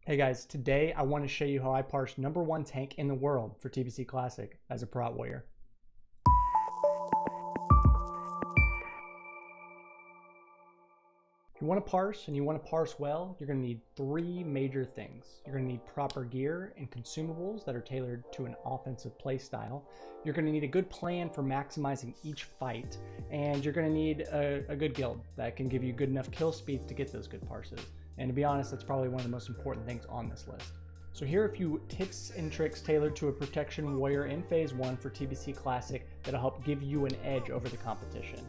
Hey guys, today I want to show you how I parse #1 tank in the world for TBC Classic as a Prot warrior. If you want to parse and you want to parse well, you're going to need three major things. You're going to need proper gear and consumables that are tailored to an offensive play style. You're going to need a good plan for maximizing each fight, and you're going to need a good guild that can give you good enough kill speeds to get those good parses. And to be honest, that's probably one of the most important things on this list. So here are a few tips and tricks tailored to a protection warrior in Phase 1 for TBC Classic that'll help give you an edge over the competition.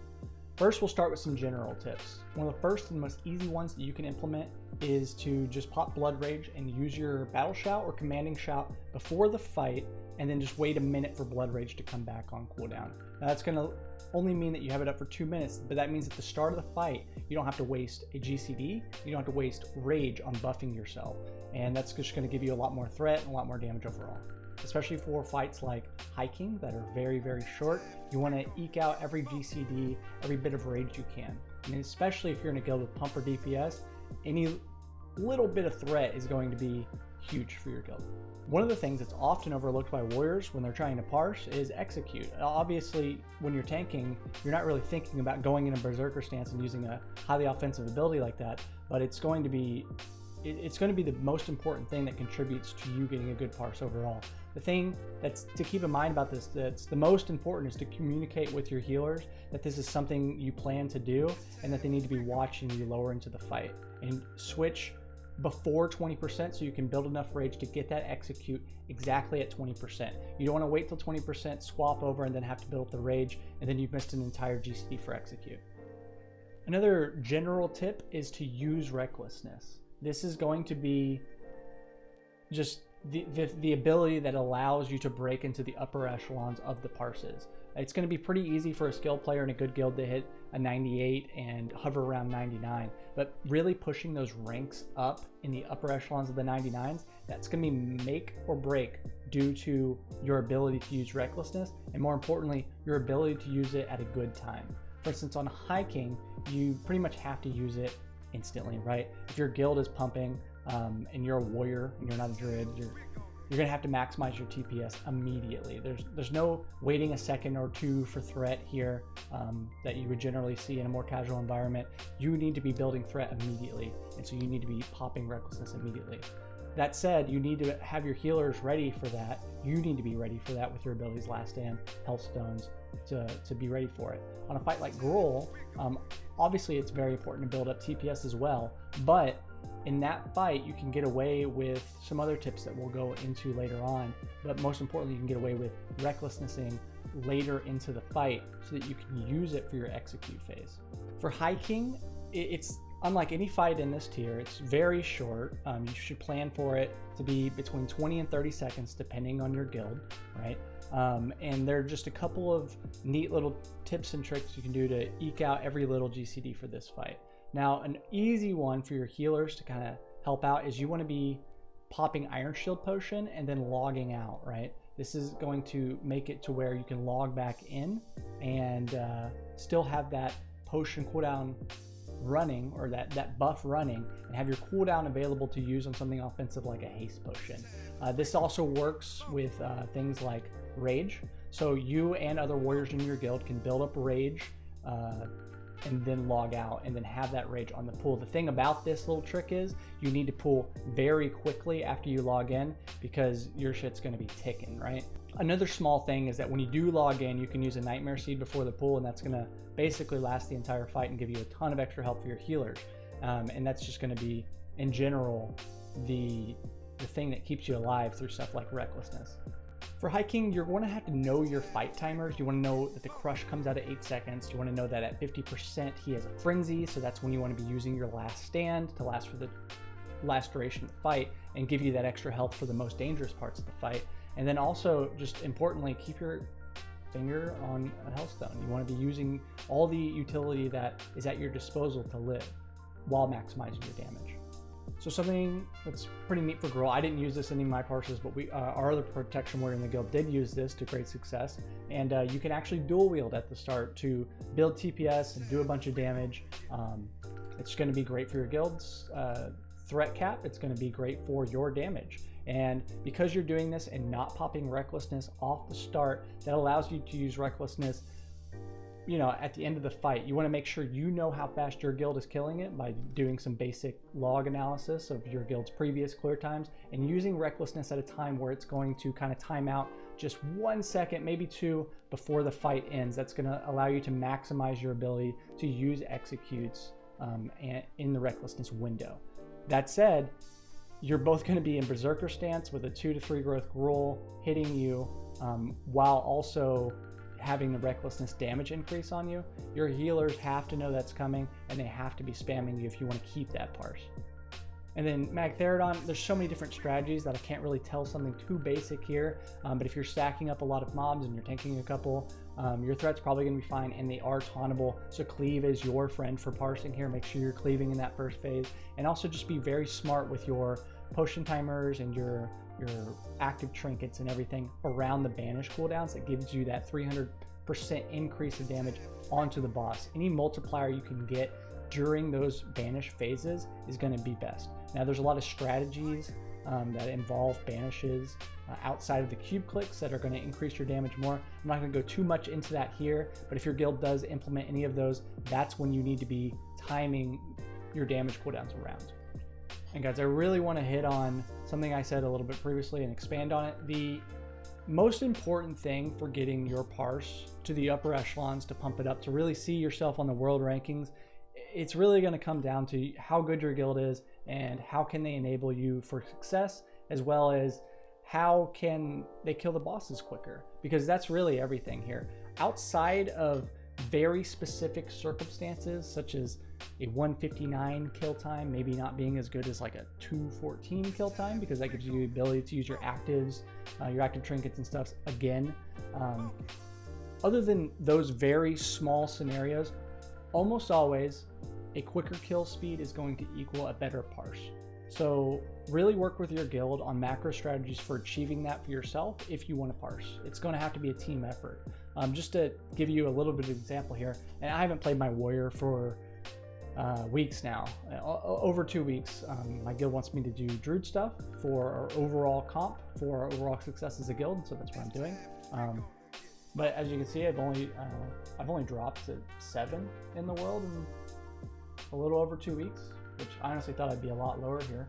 First, we'll start with some general tips. One of the first and most easy ones that you can implement is to just pop Blood Rage and use your Battle Shout or Commanding Shout before the fight, and then just wait a minute for Blood Rage to come back on cooldown. Now that's going to only mean that you have it up for 2 minutes, but that means at the start of the fight, you don't have to waste a GCD, you don't have to waste Rage on buffing yourself, and that's just going to give you a lot more threat and a lot more damage overall. Especially for fights like hiking that are very, very short, you want to eke out every GCD, every bit of rage you can. I mean, especially if you're in a guild with pump or DPS, any little bit of threat is going to be huge for your guild. One of the things that's often overlooked by warriors when they're trying to parse is execute. Obviously, when you're tanking, you're not really thinking about going in a berserker stance and using a highly offensive ability like that, but it's going to be the most important thing that contributes to you getting a good parse overall. The thing that's to keep in mind about this that's the most important is to communicate with your healers that this is something you plan to do and that they need to be watching you lower into the fight, and switch before 20% so you can build enough rage to get that execute exactly at 20%. You don't want to wait till 20%, swap over, and then have to build up the rage, and then you've missed an entire GCD for execute. Another general tip is to use recklessness. This is going to be just the ability that allows you to break into the upper echelons of the parses. It's going to be pretty easy for a skilled player in a good guild to hit a 98 and hover around 99, but really pushing those ranks up in the upper echelons of the 99s, that's going to be make or break due to your ability to use recklessness, and more importantly, your ability to use it at a good time. For instance, on hiking, you pretty much have to use it instantly, right? If your guild is pumping and you're a warrior and you're not a druid, you're gonna have to maximize your TPS immediately. There's no waiting a second or two for threat here that you would generally see in a more casual environment. You need to be building threat immediately, and so you need to be popping recklessness immediately. That said, you need to have your healers ready for that. You need to be ready for that with your abilities, Last Stand, Health Stones, to be ready for it. On a fight like Gruul, obviously it's very important to build up TPS as well, but in that fight you can get away with some other tips that we'll go into later on, but most importantly you can get away with recklessnessing later into the fight so that you can use it for your execute phase. For hiking, it's unlike any fight in this tier. It's very short. You should plan for it to be between 20 and 30 seconds depending on your guild, right? And there are just a couple of neat little tips and tricks you can do to eke out every little GCD for this fight. Now, an easy one for your healers to kind of help out is you want to be popping Iron Shield Potion and then logging out, right? This is going to make it to where you can log back in and still have that potion cooldown running, or that buff running, and have your cooldown available to use on something offensive like a haste potion. This also works with things like rage, so you and other warriors in your guild can build up rage and then log out and then have that rage on the pool. The thing about this little trick is you need to pull very quickly after you log in because your shit's going to be ticking, right? Another small thing is that when you do log in, you can use a Nightmare Seed before the pool, and that's going to basically last the entire fight and give you a ton of extra help for your healers. And that's just going to be, in general, the thing that keeps you alive through stuff like recklessness. For hiking, you're going to have to know your fight timers. You want to know that the crush comes out at 8 seconds. You want to know that at 50% he has a frenzy, so that's when you want to be using your Last Stand to last for the last duration of the fight and give you that extra health for the most dangerous parts of the fight. And then also, just importantly, keep your finger on a health stone. You want to be using all the utility that is at your disposal to live while maximizing your damage. So something that's pretty neat for Gruul, I didn't use this in any of my parses, but our other protection warrior in the guild did use this to great success. And you can actually dual wield at the start to build TPS and do a bunch of damage. It's going to be great for your guilds. threat cap, it's going to be great for your damage. And because you're doing this and not popping recklessness off the start, that allows you to use recklessness, you know, at the end of the fight. You want to make sure you know how fast your guild is killing it by doing some basic log analysis of your guild's previous clear times and using recklessness at a time where it's going to kind of time out just 1 second, maybe 2 before the fight ends. That's going to allow you to maximize your ability to use executes in the recklessness window. That said, you're both going to be in berserker stance with a 2 to 3 growth roll hitting you while also having the recklessness damage increase on you. Your healers have to know that's coming, and they have to be spamming you if you want to keep that parse. And then Magtheridon, there's so many different strategies that I can't really tell something too basic here, but if you're stacking up a lot of mobs and you're tanking a couple, your threat's probably going to be fine, and they are tauntable, so cleave is your friend for parsing here. Make sure you're cleaving in that first phase, and also just be very smart with your potion timers and your active trinkets and everything around the banish cooldowns. That gives you that 300% increase of damage onto the boss. Any multiplier you can get during those banish phases is going to be best. Now there's a lot of strategies that involve banishes outside of the cube clicks that are going to increase your damage more. I'm not going to go too much into that here, but if your guild does implement any of those, that's when you need to be timing your damage cooldowns around. And guys, I really want to hit on something I said a little bit previously and expand on it. The most important thing for getting your parse to the upper echelons, to pump it up, to really see yourself on the world rankings, it's really going to come down to how good your guild is and how can they enable you for success, as well as how can they kill the bosses quicker, because that's really everything here. Outside of very specific circumstances, such as a 159 kill time maybe not being as good as like a 214 kill time, because that gives you the ability to use your actives, your active trinkets and stuff again. Other than those very small scenarios, almost always a quicker kill speed is going to equal a better parse. So really work with your guild on macro strategies for achieving that for yourself if you want to parse. It's going to have to be a team effort. Just to give you a little bit of an example here, and I haven't played my warrior for weeks now, over 2 weeks. My guild wants me to do druid stuff for our overall comp, for our overall success as a guild, so that's what I'm doing. But as you can see, I've only dropped to 7 in the world in a little over 2 weeks, which I honestly thought I'd be a lot lower here.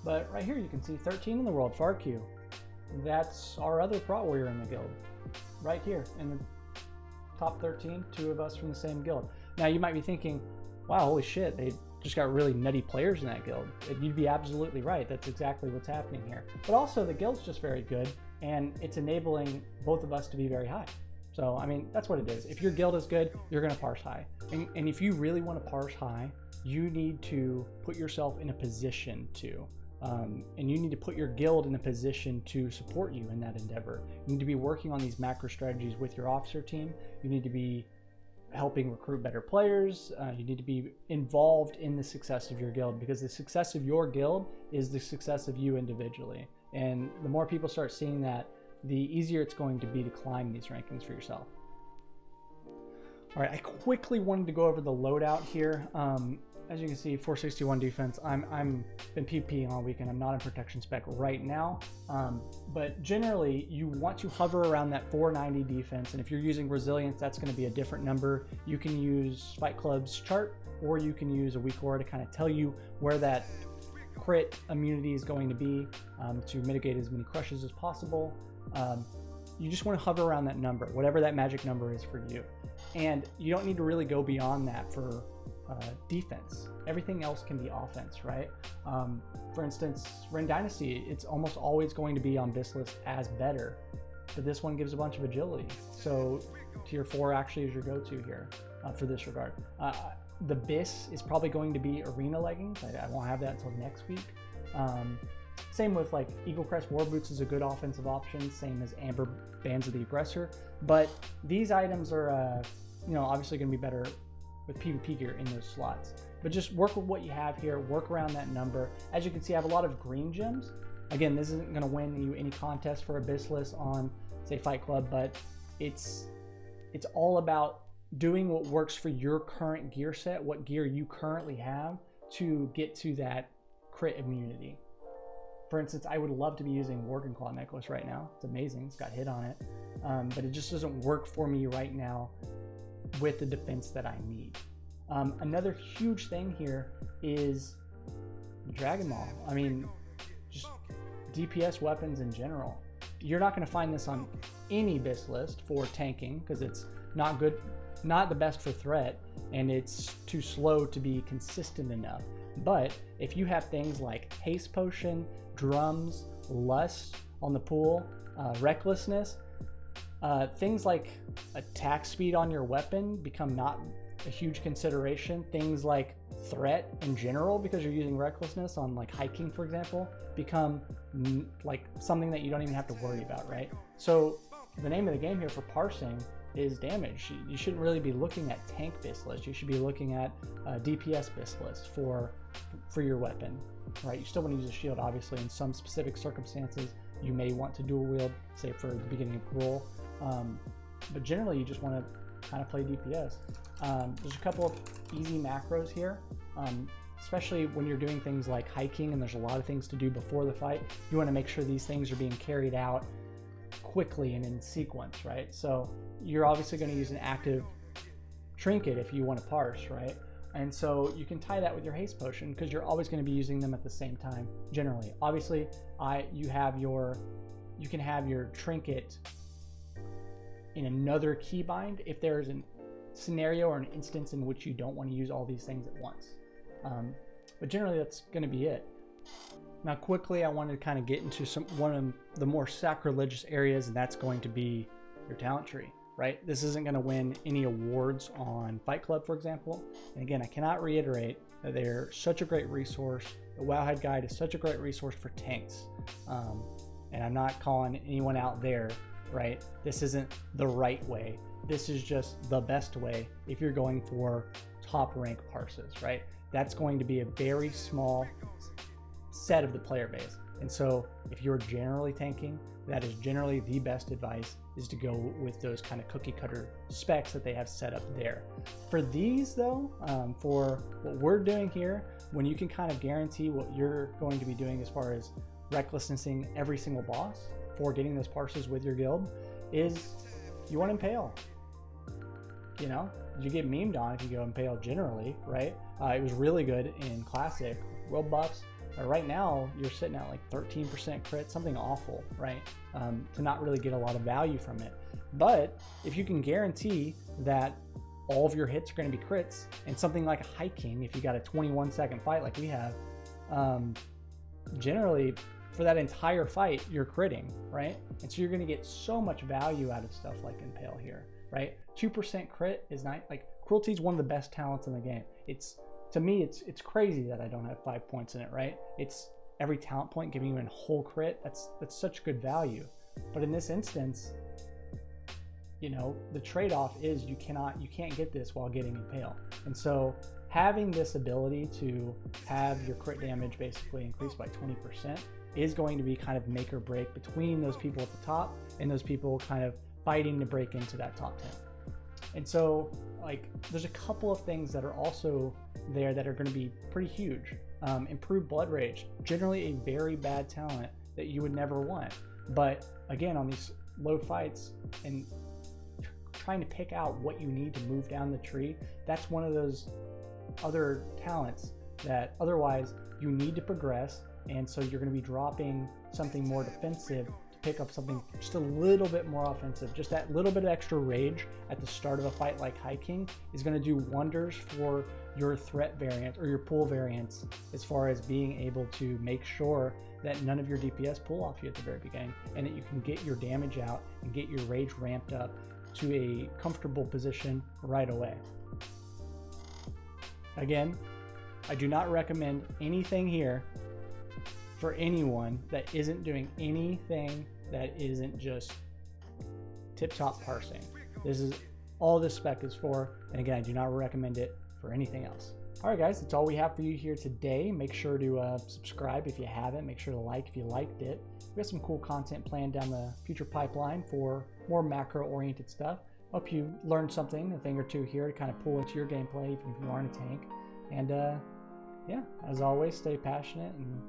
But right here you can see 13 in the world, FarQ. That's our other Prot warrior in the guild, right here in the top 13, 2 of us from the same guild. Now you might be thinking, wow, holy shit, they just got really nutty players in that guild. You'd be absolutely right. That's exactly what's happening here. But also the guild's just very good, and it's enabling both of us to be very high. So, I mean, that's what it is. If your guild is good, you're going to parse high. And if you really want to parse high, you need to put yourself in a position to. And you need to put your guild in a position to support you in that endeavor. You need to be working on these macro strategies with your officer team. You need to be helping recruit better players. You need to be involved in the success of your guild, because the success of your guild is the success of you individually. And the more people start seeing that, the easier it's going to be to climb these rankings for yourself. All right, I quickly wanted to go over the loadout here. As you can see, 461 defense. I'm been PvPing all weekend. I'm not in protection spec right now, but generally you want to hover around that 490 defense. And if you're using resilience, that's going to be a different number. You can use Fight Club's chart, or you can use a weak aura to kind of tell you where that crit immunity is going to be, to mitigate as many crushes as possible. You just want to hover around that number, whatever that magic number is for you. And you don't need to really go beyond that for defense. Everything else can be offense, right? For instance, Ren Dynasty, it's almost always going to be on Bissless as better, but this one gives a bunch of agility. So tier 4 actually is your go-to here for this regard. The Biss is probably going to be arena leggings. I won't have that until next week. Same with like Eagle Crest War Boots is a good offensive option, same as Amber Bands of the Aggressor. But these items are, obviously going to be better with PvP gear in those slots. But just work with what you have here, work around that number. As you can see, I have a lot of green gems. Again, this isn't going to win you any contest for Abyssless on, say, Fight Club, but it's all about doing what works for your current gear set, what gear you currently have, to get to that crit immunity. For instance, I would love to be using Worgen Claw Necklace right now. It's amazing, it's got hit on it, but it just doesn't work for me right now with the defense that I need. Another huge thing here is Dragon Maul. I mean, just DPS weapons in general. You're not going to find this on any BIS list for tanking because it's not good, not the best for threat, and it's too slow to be consistent enough. But if you have things like Haste Potion, Drums, Lust on the pool, Recklessness, things like attack speed on your weapon become not a huge consideration. Things like threat in general, because you're using Recklessness on like hiking, for example, become like something that you don't even have to worry about, right? So the name of the game here for parsing is damage. You shouldn't really be looking at tank BIS list. You should be looking at DPS BIS list for your weapon, right? You still want to use a shield, obviously. In some specific circumstances, you may want to dual wield, say for the beginning of roll, but generally you just want to kind of play DPS. There's a couple of easy macros here, especially when you're doing things like hiking and there's a lot of things to do before the fight. You want to make sure these things are being carried out quickly and in sequence, right? So you're obviously going to use an active trinket if you want to parse, right? And so you can tie that with your haste potion because you're always going to be using them at the same time generally. Obviously, you can have your trinket in another keybind if there's a scenario or an instance in which you don't want to use all these things at once. But generally that's going to be it. Now quickly, I wanted to kind of get into one of the more sacrilegious areas, and that's going to be your talent tree, right? This isn't going to win any awards on Fight Club, for example. And again, I cannot reiterate that they're such a great resource. The Wowhead Guide is such a great resource for tanks. And I'm not calling anyone out there, right? This isn't the right way. This is just the best way if you're going for top rank parses, right? That's going to be a very small set of the player base. And so if you're generally tanking, that is generally the best advice, is to go with those kind of cookie cutter specs that they have set up there. For these though, for what we're doing here, when you can kind of guarantee what you're going to be doing as far as recklessnessing every single boss for getting those parses with your guild, is you want Impale. You know, you get memed on if you go Impale generally, right? It was really good in Classic. World buffs, right now you're sitting at like 13% crit, something awful, right? To not really get a lot of value from it. But if you can guarantee that all of your hits are going to be crits, and something like hiking, if you got a 21-second fight like we have, generally for that entire fight you're critting, right? And so you're going to get so much value out of stuff like Impale here, right? 2% crit is not like cruelty is one of the best talents in the game. To me, it's crazy that I don't have 5 points in it, right? It's every talent point giving you a whole crit. That's such good value. But in this instance, you know, the trade-off is you can't get this while getting Impale. And so having this ability to have your crit damage basically increased by 20% is going to be kind of make or break between those people at the top and those people kind of fighting to break into that top 10. And so like there's a couple of things that are also there that are going to be pretty huge. Improved Blood Rage, generally a very bad talent that you would never want. But again, on these low fights and trying to pick out what you need to move down the tree, that's one of those other talents that otherwise you need to progress. And so you're going to be dropping something more defensive to pick up something just a little bit more offensive. Just that little bit of extra rage at the start of a fight like hiking is going to do wonders for your threat variant or your pull variants, as far as being able to make sure that none of your DPS pull off you at the very beginning, and that you can get your damage out and get your rage ramped up to a comfortable position right away. Again, I do not recommend anything here for anyone that isn't doing anything that isn't just tip-top parsing. This is all this spec is for, and again, I do not recommend it for anything else. All right, guys, that's all we have for you here today. Make sure to subscribe if you haven't. Make sure to like if you liked it. We got some cool content planned down the future pipeline for more macro-oriented stuff. Hope you learned something, a thing or two here to kind of pull into your gameplay, even if you aren't a tank. And yeah, as always, stay passionate and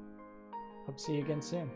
hope to see you again soon.